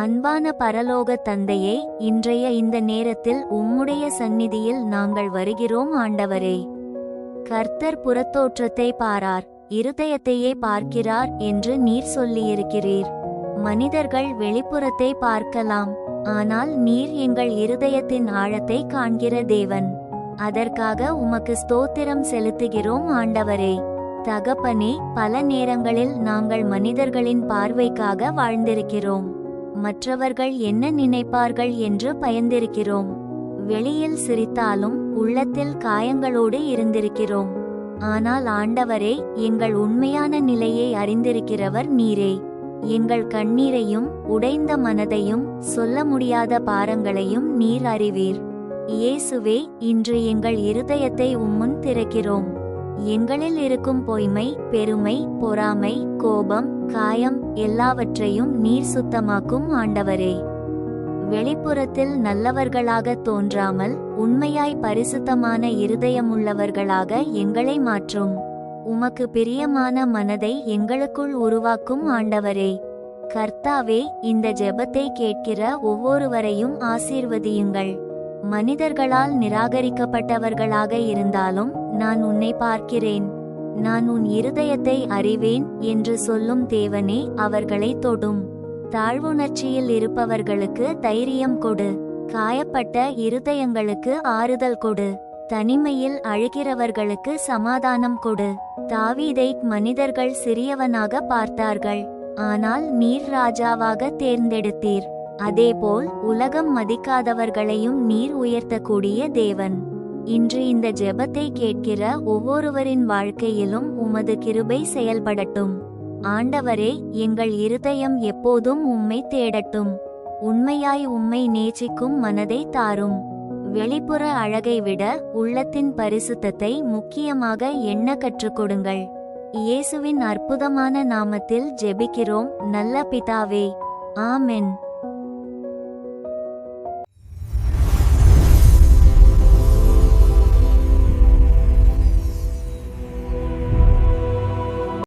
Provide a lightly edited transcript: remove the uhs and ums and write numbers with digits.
அன்பான பரலோக தந்தையே, இன்றைய இந்த நேரத்தில் உம்முடைய சந்நிதியில் நாங்கள் வருகிறோம் ஆண்டவரே. கர்த்தர் புறத்தோற்றத்தை பாரார், இருதயத்தையே பார்க்கிறார் என்று நீர் சொல்லியிருக்கிறீர். மனிதர்கள் வெளிப்புறத்தை பார்க்கலாம், ஆனால் நீர் எங்கள் இருதயத்தின் ஆழத்தை காண்கிற தேவன். அதற்காக உமக்கு ஸ்தோத்திரம் செலுத்துகிறோம் ஆண்டவரே. தகப்பனே, பல நேரங்களில் நாங்கள் மனிதர்களின் பார்வைக்காக வாழ்ந்திருக்கிறோம். மற்றவர்கள் என்ன நினைப்பார்கள் என்று பயந்திருக்கிறோம். வெளியில் சிரித்தாலும் உள்ளத்தில் காயங்களோடு இருந்திருக்கிறோம். ஆனால் ஆண்டவரே, எங்கள் உண்மையான நிலையை அறிந்திருக்கிறவர் நீரே. எங்கள் கண்ணீரையும் உடைந்த மனதையும் சொல்ல முடியாத பாரங்களையும் நீர் அறிவீர். இயேசுவே, இன்று எங்கள் இருதயத்தை உம்முன் திறக்கிறோம். எங்களில் இருக்கும் பொய்மை, பெருமை, பொறாமை, கோபம், காயம் எல்லாவற்றையும் நீர் சுத்தமாக்கும் ஆண்டவரே. வெளிப்புறத்தில் நல்லவர்களாக தோன்றாமல் உண்மையாய் பரிசுத்தமான இருதயமுள்ளவர்களாக எங்களை மாற்றும். உமக்கு பிரியமான மனதை எங்களுக்குள் உருவாக்கும் ஆண்டவரே. கர்த்தாவே, இந்த ஜெபத்தை கேட்கிற ஒவ்வொருவரையும் ஆசீர்வதியுங்கள். மனிதர்களால் நிராகரிக்கப்பட்டவர்களாக இருந்தாலும் நான் உன்னை பார்க்கிறேன், நான் உன் இருதயத்தை அறிவேன் என்று சொல்லும் தேவனே அவர்களை தொடும். தாழ்வுணர்ச்சியில் இருப்பவர்களுக்கு தைரியம் கொடு. காயப்பட்ட இருதயங்களுக்கு ஆறுதல் கொடு. தனிமையில் அழுகிறவர்களுக்கு சமாதானம் கொடு. தாவீதை மனிதர்கள் சிறியவனாக பார்த்தார்கள், ஆனால் நீர் ராஜாவாக தேர்ந்தெடுத்தீர். அதேபோல் உலகம் மதிக்காதவர்களையும் நீர் உயர்த்தக்கூடிய தேவன். இன்று இந்த ஜெபத்தை கேட்கிற ஒவ்வொருவரின் வாழ்க்கையிலும் உமது கிருபை செயல்படட்டும். ஆண்டவரே, எங்கள் இருதயம் எப்போதும் உம்மை தேடட்டும். உண்மையாய் உம்மை நேசிக்கும் மனதை தாரும். வெளிப்புற அழகை விட உள்ளத்தின் பரிசுத்தத்தை முக்கியமாக எண்ண கற்றுக்கொடுங்கள். இயேசுவின் அற்புதமான நாமத்தில் ஜெபிக்கிறோம் நல்ல பிதாவே. ஆமென்.